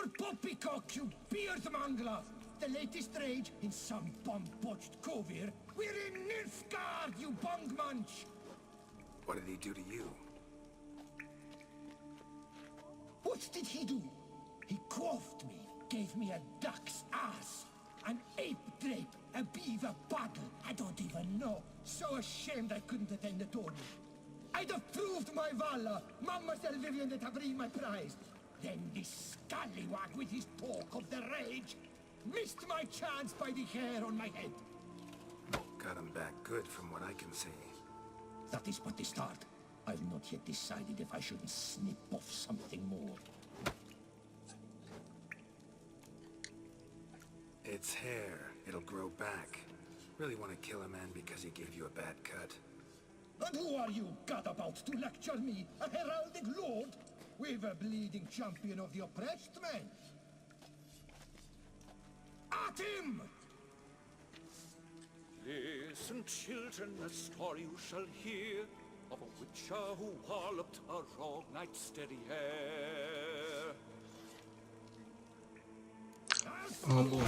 Your poppycock, you beard mangler! The latest rage in some bomb-botched cove here. We're in Nilfgaard, you bung munch! What did he do to you? What did he do? He quaffed me, gave me a duck's ass, an ape drape, a beaver paddle, I don't even know. So ashamed I couldn't attend the tournament. I'd have proved my valor, Mademoiselle Vivian de Tabry my prize. Then this scallywag with his talk of the rage missed my chance by the hair on my head. Got him back good from what I can see. That is but the start. I've not yet decided if I shouldn't snip off something more. It's hair. It'll grow back. Really want to kill a man because he gave you a bad cut. And who are you, gadabout, to lecture me, a heraldic lord? We've a bleeding champion of the oppressed men. At him! Listen, children, a story you shall hear of a witcher who walloped a rogue knight's steady hair. Oh boy.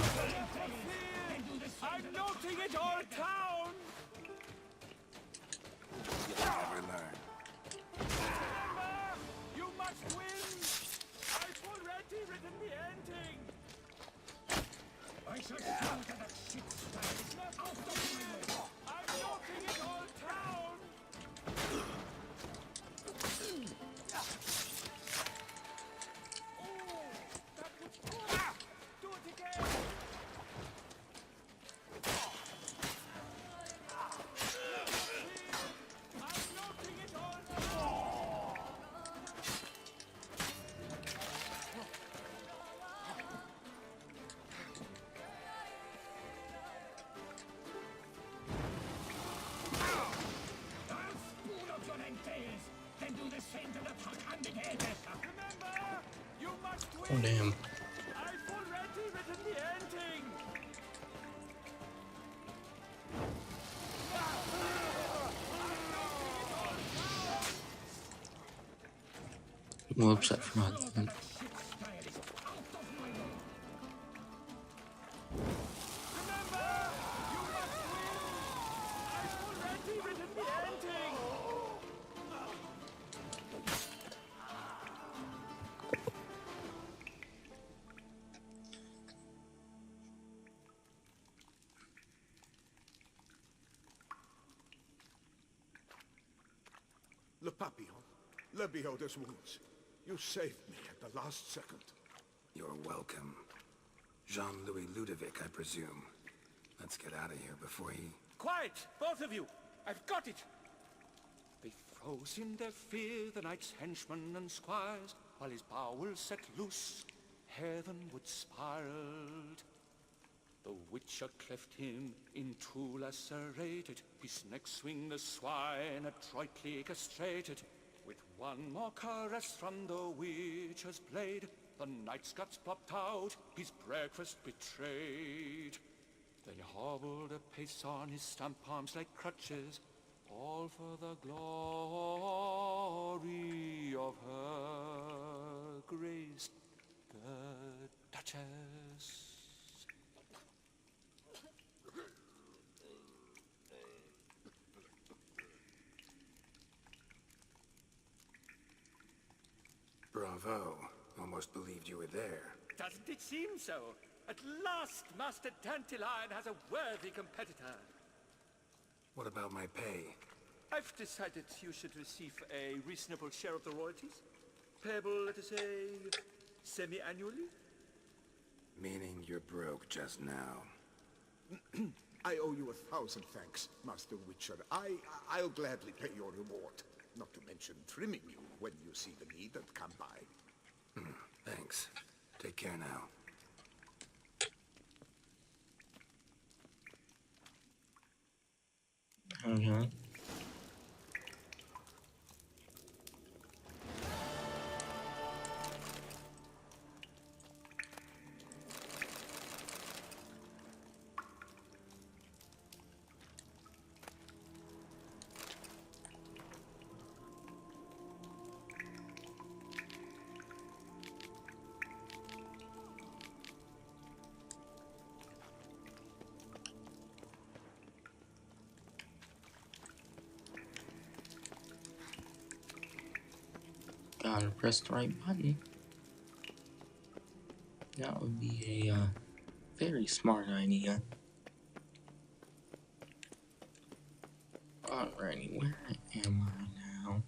I'm noting it all down! You'll never learn. Remember, you must win! I've already written the ending! I shall slaughter that shit style out of my way. I'm noting it all down! Oh, that was good! Do it again! I'm noting it all down! I'll spool up your entrails, then do the same to the tuck-handed hairdresser. Remember, you must Oh win! damn. I've already written the ending! I'm upset for my husband. That shit style is out of my way. Remember, you must win! I've already written the ending! Le Papillon, le Beholder's wounds. You saved me at the last second. You're welcome. Jean-Louis Ludovic, I presume. Let's get out of here before he... Quiet, both of you! I've got it! They froze in their fear, the knight's henchmen and squires, while his bowels set loose, heavenward spiraled. The witcher cleft him in two lacerated, his neck swing the swine adroitly castrated. With one more caress from the witcher's blade, the knight's guts plopped out, his breakfast betrayed. Then he hobbled a pace on his stump arms like crutches, all for the glory of her grace, the Duchess. Bravo. Almost believed you were there. Doesn't it seem so? At last, Master Dandelion has a worthy competitor. What about my pay? I've decided you should receive a reasonable share of the royalties. Payable, let us say, semi-annually? Meaning you're broke just now. I owe you 1,000 thanks, Master Witcher. I'll gladly pay your reward. Not to mention trimming you when you see the need and come by. Thanks. Take care now. Okay. to press the right button. That would be a very smart idea. Alrighty, where am I now?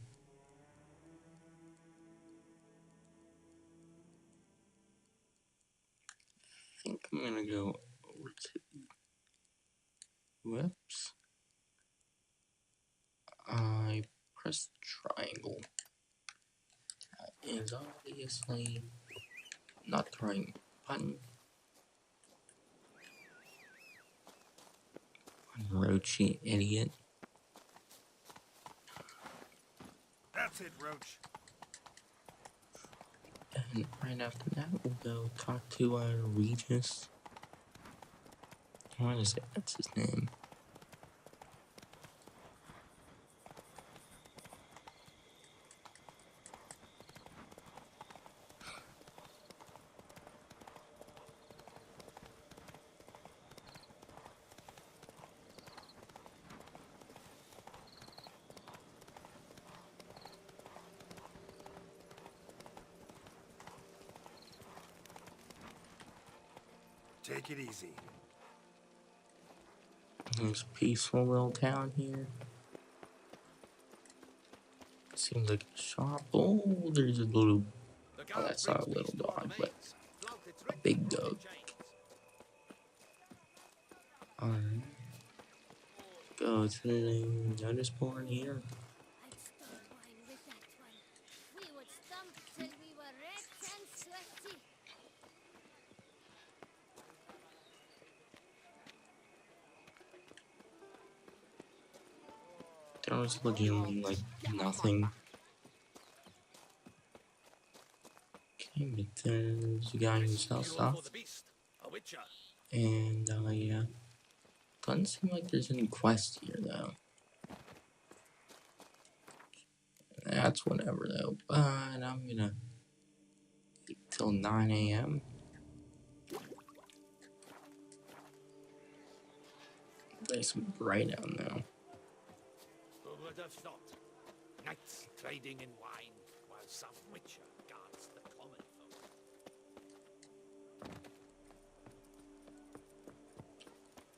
I think I'm gonna go over to. Whoops. I pressed triangle. That is obviously not the right button. Roach, you idiot. That's it, Roach. And right after that, we'll go talk to Regis. What is it? That's his name. Take it easy. There's a peaceful little town here. Seems like a shop. Oh, there's a little. Oh, that's not a little dog, but a big dog. Alright. Go to the notice board here. I'd stop wine with that one. We would stomp till we were red and sweaty. There was legitimately like nothing. Okay, but there's a guy who sells stuff. And yeah. Doesn't seem like there's any quests here though. That's whatever though. But I'm gonna wait till 9 a.m. Nice and bright out now. Who would have thought? Knights trading in wine while some witcher guards the common folk.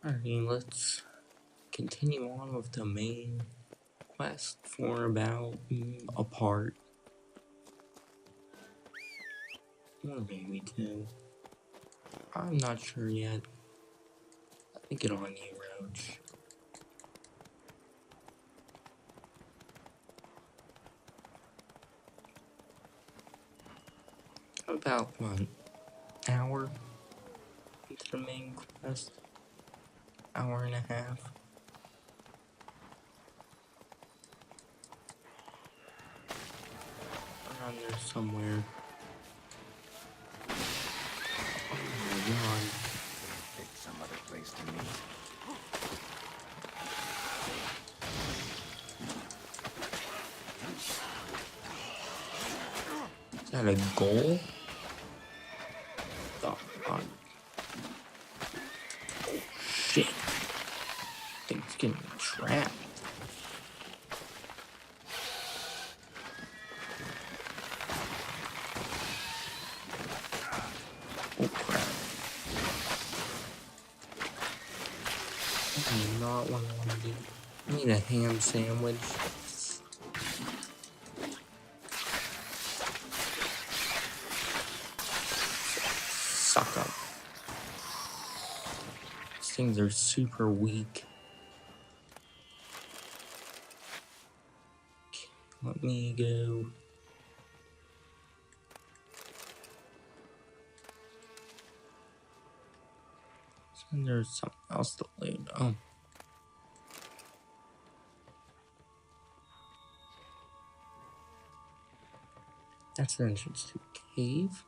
Alright, let's continue on with the main quest for about a part. Or maybe two. I'm not sure yet. I think it on you, Roach. About 1 hour into the main quest. Hour and a half. Around there somewhere. Oh my god. Pick some other place to meet. Is that a goal? Oh, God. Oh shit. Thing's getting trapped. Oh crap. That is not what I want to do. I need a ham sandwich. Suck up. These things are super weak. Okay, let me go. And there's something else to loot. Oh. That's the entrance to a cave.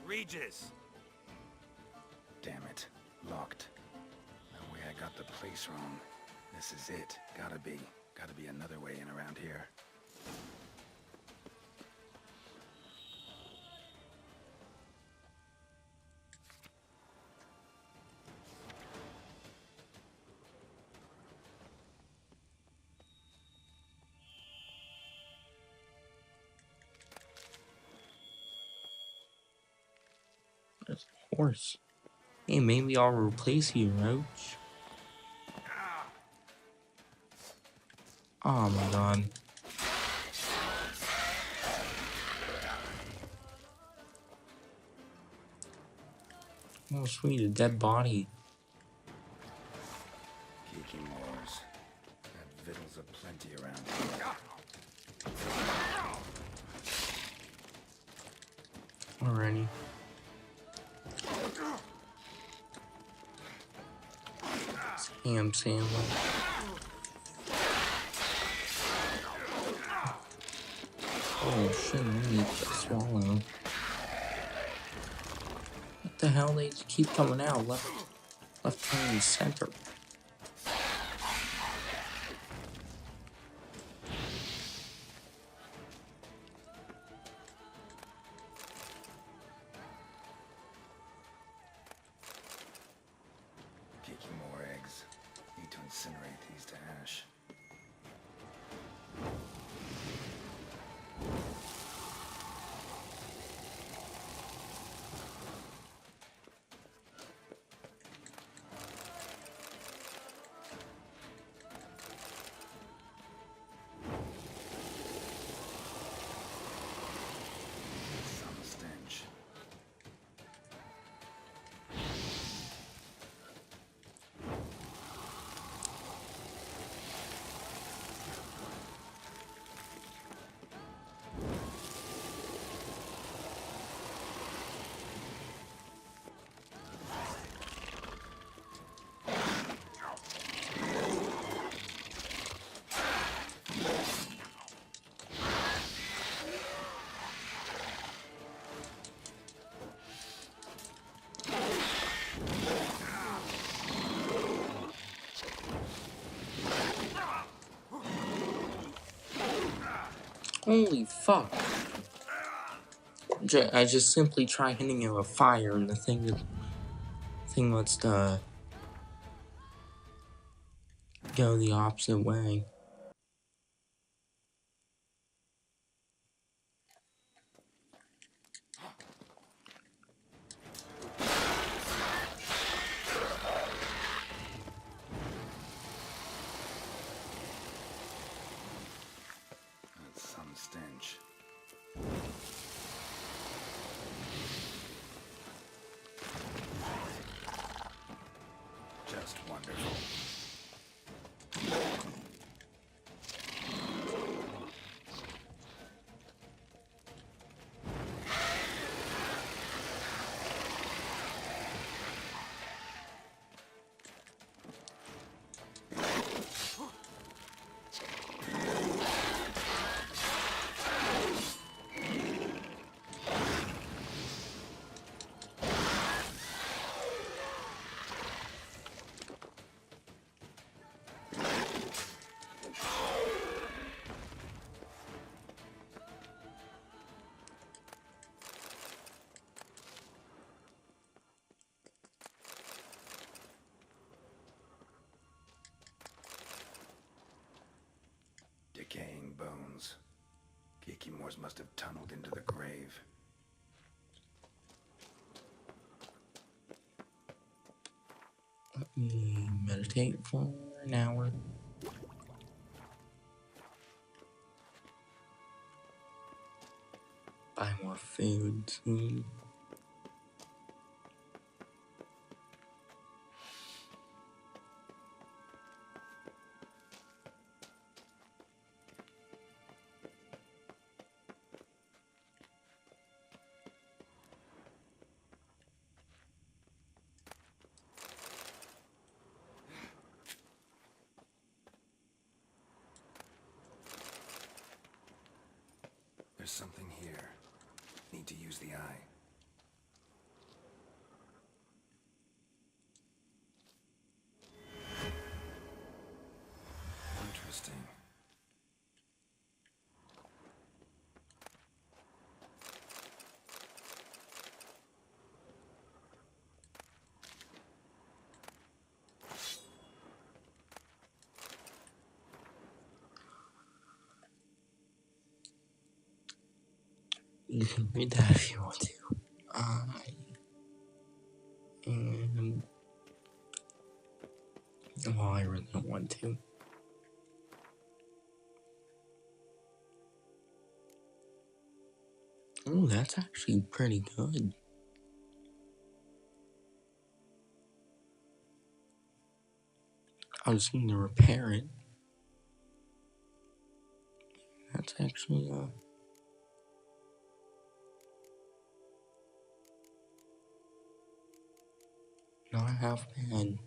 Regis! Damn it. Locked. No way I got the place wrong. This is it. Gotta be another way in around here. course. Hey, maybe I'll replace you, Roach. Oh my god. Oh sweet, a dead body. Geeky Moors. Got victuals aplenty around here. Alrighty. Ham sandwich. Oh shit, I need to swallow. What the hell? They just keep coming out left, right, and center. Geeky Moor eggs. Need to incinerate these to ash. Some stench. Holy fuck. I just simply try hitting it with fire and the thing wants to go the opposite way. That's some stench. Just wonderful. Decaying bones. Geeky Moors must have tunneled into the grave. Let me meditate for an hour. Buy more food soon. There's something here. Need to use the eye. Interesting. You can read that if you want to. him. Oh, I really don't want to. Oh, that's actually pretty good. I was going to repair it. That's actually, not half bad.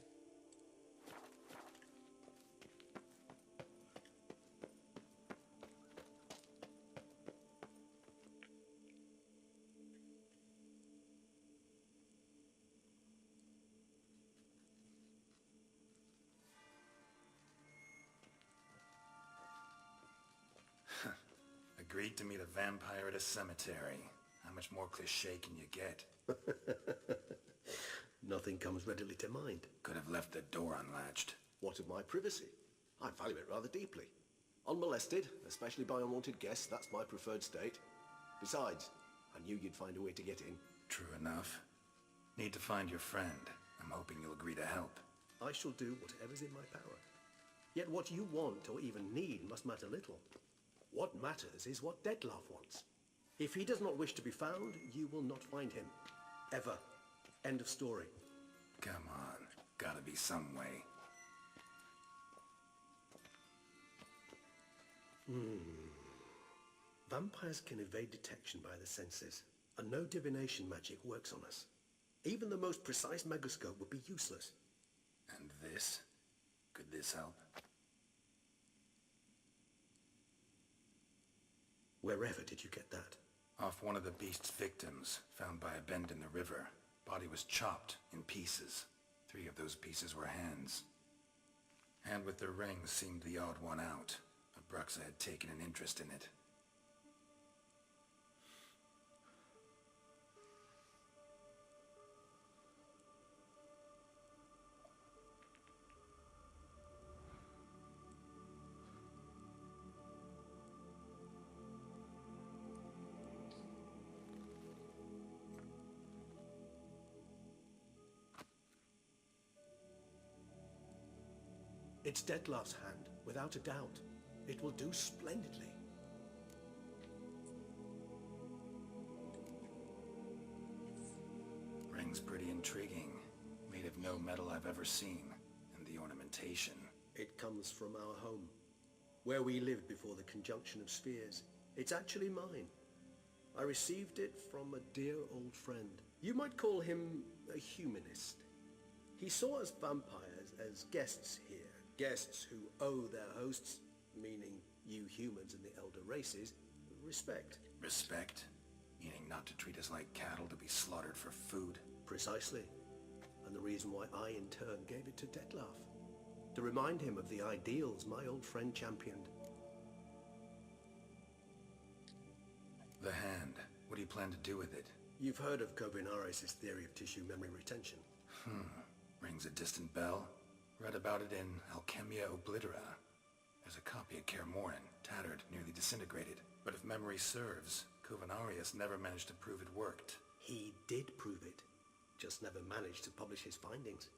Agreed to meet a vampire at a cemetery. How much more cliché can you get? Nothing comes readily to mind. Could have left the door unlatched. What of my privacy? I value it rather deeply. Unmolested, especially by unwanted guests, that's my preferred state. Besides, I knew you'd find a way to get in. True enough. Need to find your friend. I'm hoping you'll agree to help. I shall do whatever's in my power. Yet what you want or even need must matter little. What matters is what Dettlaff wants. If he does not wish to be found, you will not find him. Ever. End of story. Come on. Gotta be some way. Vampires can evade detection by the senses, and no divination magic works on us. Even the most precise megascope would be useless. And this? Could this help? Wherever did you get that? Off one of the beast's victims, found by a bend in the river. Body was chopped in pieces. 3 of those pieces were hands. Hand with the ring seemed the odd one out. Abruxa had taken an interest in it. It's Dettlaff's hand, without a doubt. It will do splendidly. Ring's pretty intriguing. Made of no metal I've ever seen. And the ornamentation. It comes from our home, where we lived before the conjunction of spheres. It's actually mine. I received it from a dear old friend. You might call him a humanist. He saw us vampires as guests here. Guests who owe their hosts, meaning you humans and the elder races, respect. Respect? Meaning not to treat us like cattle to be slaughtered for food? Precisely. And the reason why I in turn gave it to Dettlaff. To remind him of the ideals my old friend championed. The hand. What do you plan to do with it? You've heard of Kovinaris' theory of tissue memory retention. Rings a distant bell. Read about it in Alchemia Oblitera. There's a copy of Kaer Morhen, tattered, nearly disintegrated. But if memory serves, Kovinaris never managed to prove it worked. He did prove it, just never managed to publish his findings.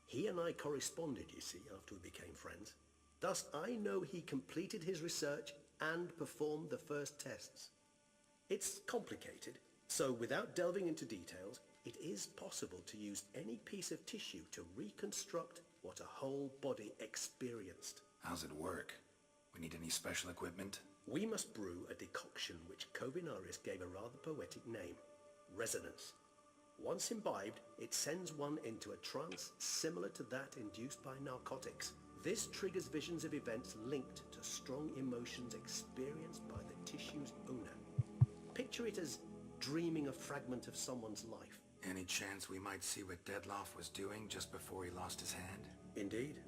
He and I corresponded, you see, after we became friends. Thus, I know he completed his research and performed the first tests. It's complicated, so without delving into details, it is possible to use any piece of tissue to reconstruct what a whole body experienced. How's it work? We need any special equipment? We must brew a decoction which Kovinaris gave a rather poetic name, resonance. Once imbibed, it sends one into a trance similar to that induced by narcotics. This triggers visions of events linked to strong emotions experienced by the tissue's owner. Picture it as dreaming a fragment of someone's life. Any chance we might see what Dettlaff was doing just before he lost his hand? Indeed.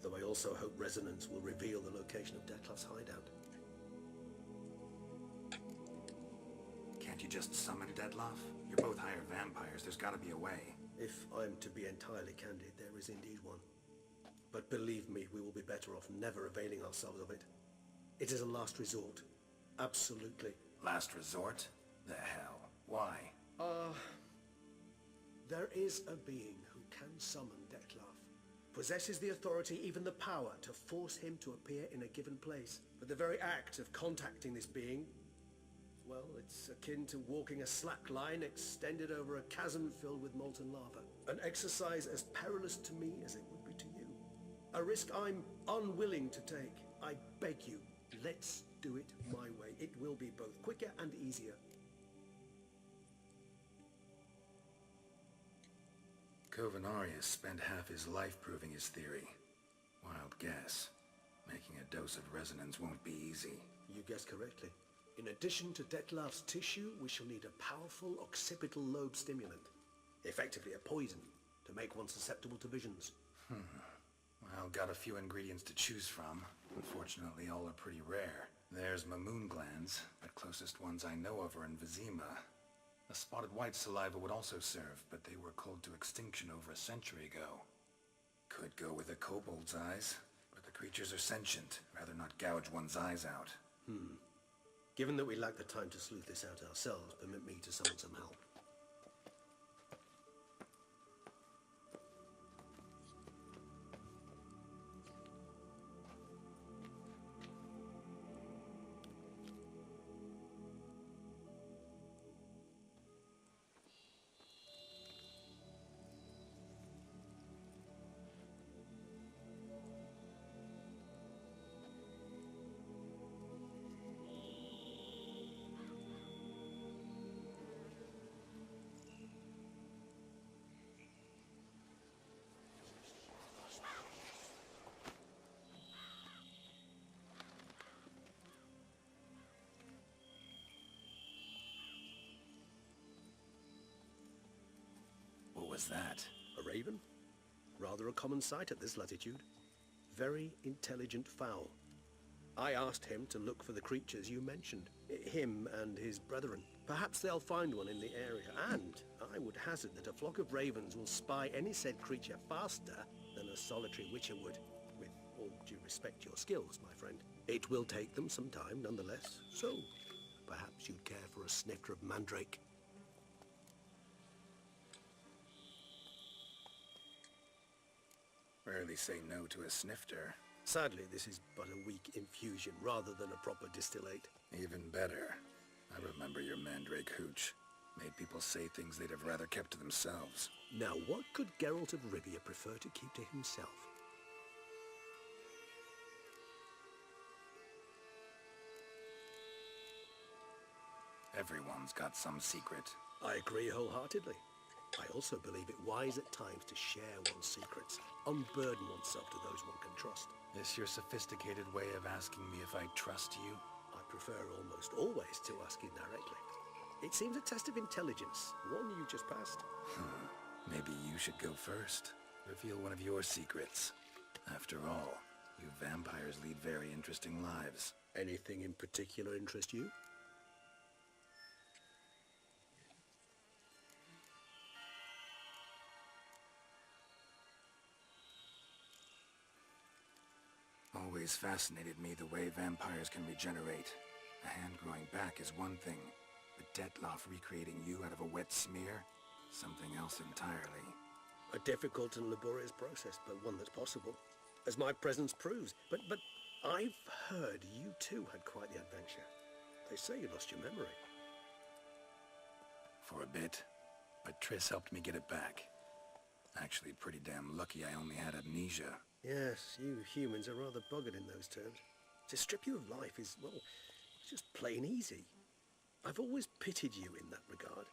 Though I also hope resonance will reveal the location of Dettlaff's hideout. Can't you just summon Dettlaff? You're both hired vampires. There's gotta be a way. If I'm to be entirely candid, there is indeed one. But believe me, we will be better off never availing ourselves of it. It is a last resort. Absolutely. Last resort? The hell? Why? There is a being who can summon Dettlaff. Possesses the authority, even the power, to force him to appear in a given place. But the very act of contacting this being, well, it's akin to walking a slack line extended over a chasm filled with molten lava. An exercise as perilous to me as it would be to you. A risk I'm unwilling to take. I beg you, let's do it my way. It will be both quicker and easier. Covenarius spent half his life proving his theory. Wild guess. Making a dose of resonance won't be easy. You guessed correctly. In addition to Dettlaff's tissue, we shall need a powerful occipital lobe stimulant. Effectively a poison, to make one susceptible to visions. Well, got a few ingredients to choose from. Unfortunately, all are pretty rare. There's Mamoon glands, but closest ones I know of are in Vizima. A spotted white saliva would also serve, but they were cold to extinction over a century ago. Could go with a kobold's eyes, but the creatures are sentient. Rather not gouge one's eyes out. Given that we lack the time to sleuth this out ourselves, permit me to summon some help. What was that? A raven? Rather a common sight at this latitude. Very intelligent fowl. I asked him to look for the creatures you mentioned. Him and his brethren. Perhaps they'll find one in the area, and I would hazard that a flock of ravens will spy any said creature faster than a solitary witcher would. With all due respect to your skills, my friend. It will take them some time, nonetheless. So, perhaps you'd care for a snifter of mandrake. Rarely say no to a snifter. Sadly, this is but a weak infusion rather than a proper distillate. Even better. I remember your mandrake hooch. Made people say things they'd have rather kept to themselves. Now, what could Geralt of Rivia prefer to keep to himself? Everyone's got some secret. I agree wholeheartedly. I also believe it wise at times to share one's secrets, unburden oneself to those one can trust. This your sophisticated way of asking me if I trust you? I prefer almost always to ask you directly. It seems a test of intelligence, one you just passed. Maybe you should go first. Reveal one of your secrets. After all, you vampires lead very interesting lives. Anything in particular interest you? Always fascinated me the way vampires can regenerate. A hand growing back is one thing, but Dettlaff recreating you out of a wet smear? Something else entirely. A difficult and laborious process, but one that's possible, as my presence proves. But I've heard you too had quite the adventure. They say you lost your memory. For a bit, but Triss helped me get it back. Actually, pretty damn lucky I only had amnesia. Yes, you humans are rather buggered in those terms. To strip you of life is, well, it's just plain easy. I've always pitied you in that regard.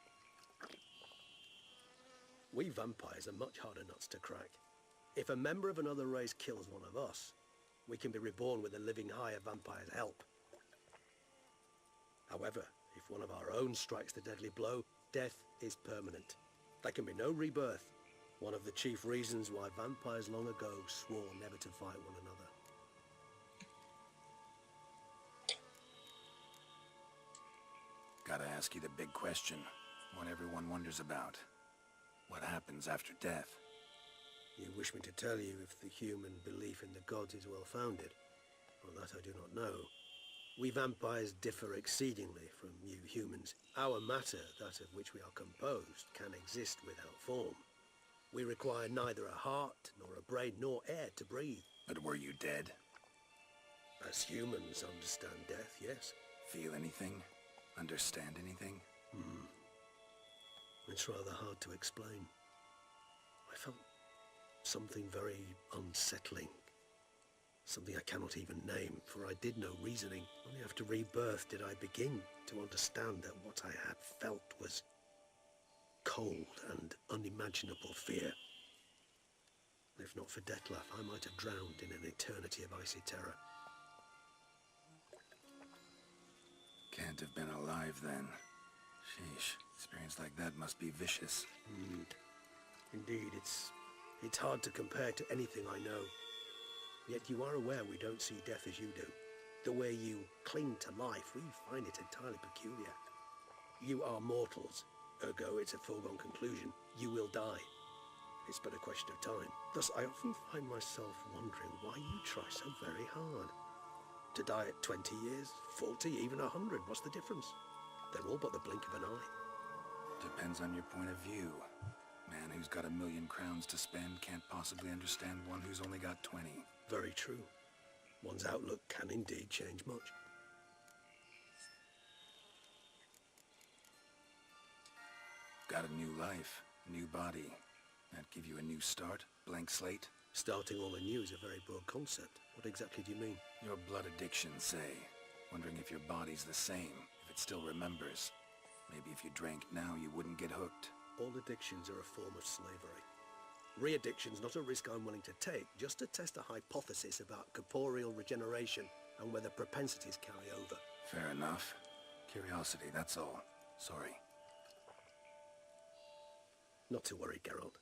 We vampires are much harder nuts to crack. If a member of another race kills one of us, we can be reborn with a living higher vampire's help. However, if one of our own strikes the deadly blow, death is permanent. There can be no rebirth. One of the chief reasons why vampires long ago swore never to fight one another. Gotta ask you the big question, one everyone wonders about. What happens after death? You wish me to tell you if the human belief in the gods is well founded? Well, that I do not know. We vampires differ exceedingly from you humans. Our matter, that of which we are composed, can exist without form. We require neither a heart, nor a brain, nor air to breathe. But were you dead? As humans understand death, yes. Feel anything? Understand anything? It's rather hard to explain. I felt something very unsettling. Something I cannot even name, for I did no reasoning. Only after rebirth did I begin to understand that what I had felt was cold and unimaginable fear. If not for Dettlaff, I might have drowned in an eternity of icy terror. Can't have been alive then. Sheesh, experience like that must be vicious. Indeed, it's hard to compare to anything I know. Yet you are aware we don't see death as you do. The way you cling to life, we find it entirely peculiar. You are mortals, ergo it's a foregone conclusion. You will die. It's but a question of time. Thus, I often find myself wondering why you try so very hard. To die at 20 years, 40, even 100, what's the difference? They're all but the blink of an eye. Depends on your point of view. Man who's got 1,000,000 crowns to spend can't possibly understand one who's only got 20. Very true. One's outlook can indeed change much. Got a new life, new body. That give you a new start, blank slate? Starting all anew is a very broad concept. What exactly do you mean? Your blood addiction, say. Wondering if your body's the same, if it still remembers. Maybe if you drank now, you wouldn't get hooked. All addictions are a form of slavery. Re-addiction's not a risk I'm willing to take, just to test a hypothesis about corporeal regeneration and whether propensities carry over. Fair enough. Curiosity, that's all. Sorry. Not to worry, Geralt.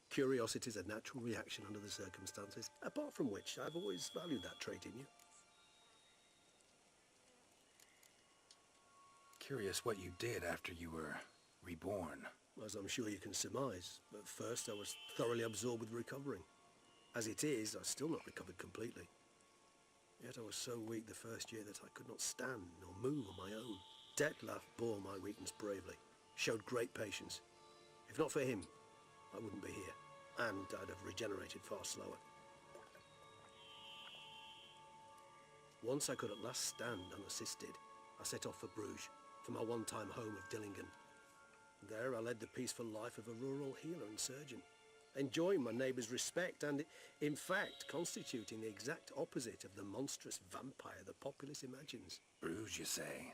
Curiosity is a natural reaction under the circumstances, apart from which I've always valued that trait in you. Curious what you did after you were reborn. As I'm sure you can surmise, at first I was thoroughly absorbed with recovering. As it is, I've still not recovered completely. Yet I was so weak the first year that I could not stand nor move on my own. Dettlaff bore my weakness bravely, showed great patience. If not for him, I wouldn't be here, and I'd have regenerated far slower. Once I could at last stand unassisted, I set off for Bruges, for my one-time home of Dillingen. There I led the peaceful life of a rural healer and surgeon, enjoying my neighbours' respect and, in fact, constituting the exact opposite of the monstrous vampire the populace imagines. Bruges, you say?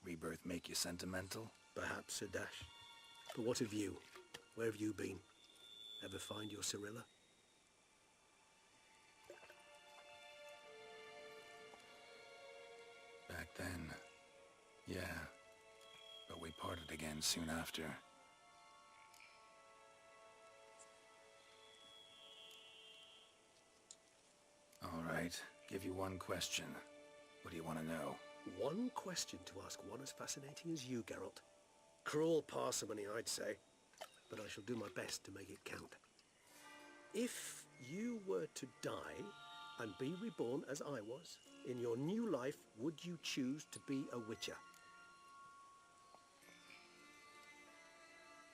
Rebirth make you sentimental? Perhaps a dash. But what of you? Where have you been? Ever find your Cyrilla? Back then, yeah. But we parted again soon after. All right, give you one question. What do you want to know? One question to ask one as fascinating as you, Geralt. Cruel parsimony, I'd say, but I shall do my best to make it count. If you were to die and be reborn as I was, in your new life, would you choose to be a witcher?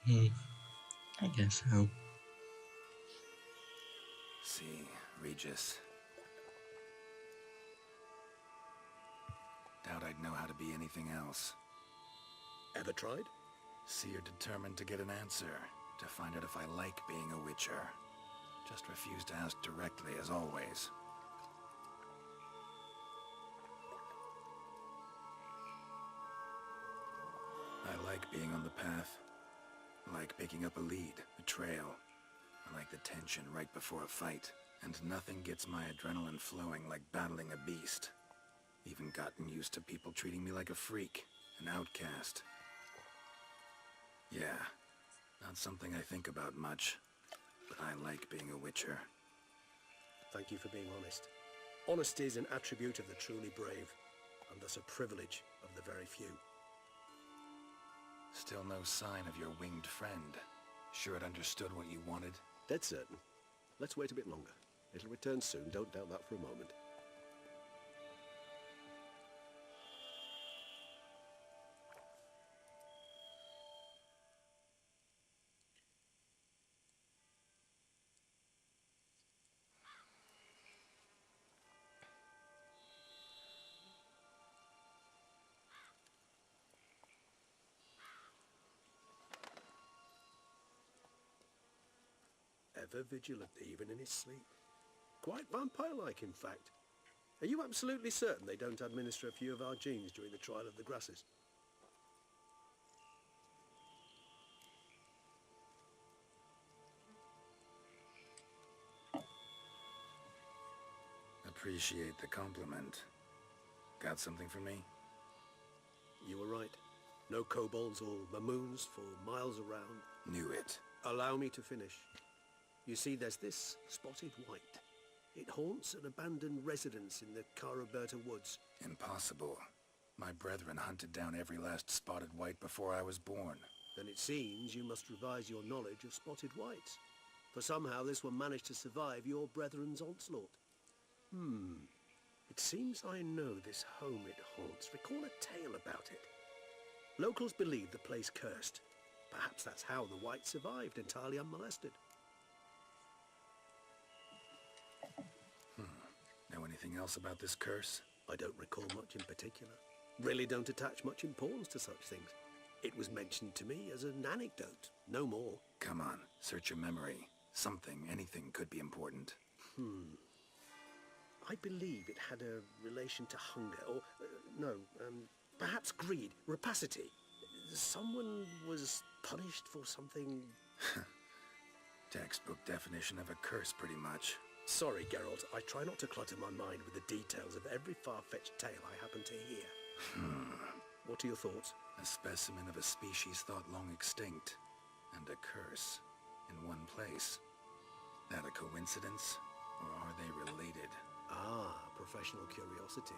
I guess so. See, Regis. Doubt I'd know how to be anything else. Ever tried? See, you're determined to get an answer, to find out if I like being a witcher. Just refuse to ask directly, as always. I like being on the path. I like picking up a lead, a trail. I like the tension right before a fight. And nothing gets my adrenaline flowing like battling a beast. Even gotten used to people treating me like a freak, an outcast. Yeah, not something I think about much, but I like being a witcher. Thank you for being honest. Honesty is an attribute of the truly brave, and thus a privilege of the very few. Still no sign of your winged friend. Sure it understood what you wanted? Dead certain. Let's wait a bit longer. It'll return soon, don't doubt that for a moment. ever vigilant, even in his sleep. Quite vampire-like, in fact. Are you absolutely certain they don't administer a few of our genes during the trial of the grasses? Appreciate the compliment. Got something for me? You were right. No kobolds or mamoons for miles around. Knew it. Allow me to finish. You see, there's this spotted white. It haunts an abandoned residence in the Caraberta woods. Impossible. My brethren hunted down every last spotted white before I was born. Then it seems you must revise your knowledge of spotted whites. For somehow this one managed to survive your brethren's onslaught. It seems I know this home it haunts. Recall a tale about it. Locals believe the place cursed. Perhaps that's how the white survived entirely unmolested. Know anything else about this curse? I don't recall much in particular. Really don't attach much importance to such things. It was mentioned to me as an anecdote, no more. Come on, search your memory. Something, anything could be important. I believe it had a relation to hunger, or, perhaps greed, rapacity. Someone was punished for something... Textbook definition of a curse, pretty much. Sorry, Geralt, I try not to clutter my mind with the details of every far-fetched tale I happen to hear. What are your thoughts? A specimen of a species thought long extinct, and a curse in one place. That a coincidence, or are they related? Ah, professional curiosity.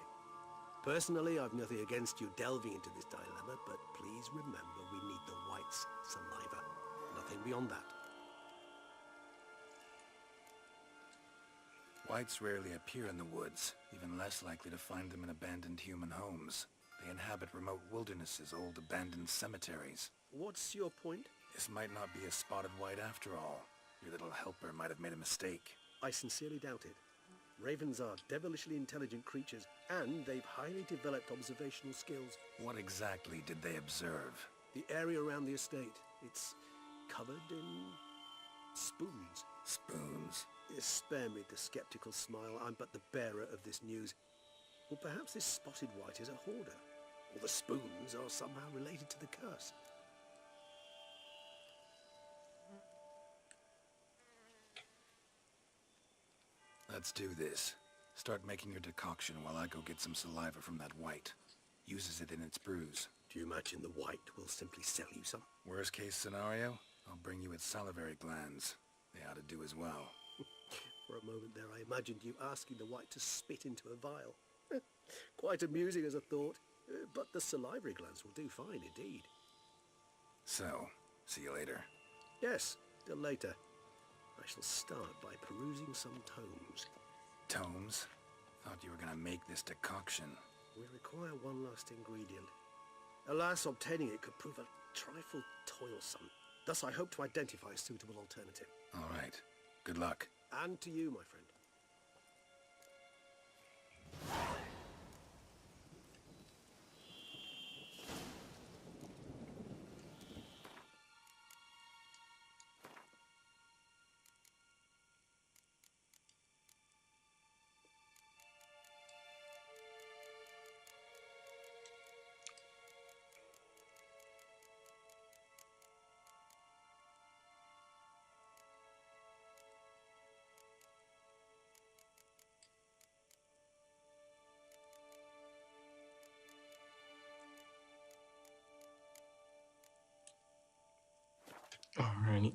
Personally, I've nothing against you delving into this dilemma, but please remember we need the white's saliva. Nothing beyond that. Whites rarely appear in the woods, even less likely to find them in abandoned human homes. They inhabit remote wildernesses, old abandoned cemeteries. What's your point? This might not be a spotted white after all. Your little helper might have made a mistake. I sincerely doubt it. Ravens are devilishly intelligent creatures, and they've highly developed observational skills. What exactly did they observe? The area around the estate, it's covered in spoons. Spoons? Spare me the skeptical smile. I'm but the bearer of this news. Or perhaps this spotted white is a hoarder, or the spoons are somehow related to the curse. Let's do this. Start making your decoction while I go get some saliva from that white. Uses it in its brews. Do you imagine the white will simply sell you some? Worst case scenario, I'll bring you its salivary glands. They ought to do as well. For a moment there, I imagined you asking the white to spit into a vial. Quite amusing as a thought, but the salivary glands will do fine indeed. So, see you later. Yes, till later. I shall start by perusing some tomes. Tomes? Thought you were gonna make this decoction. We require one last ingredient. Alas, obtaining it could prove a trifle toilsome. Thus I hope to identify a suitable alternative. All right. Good luck. And to you, my friend. Alrighty.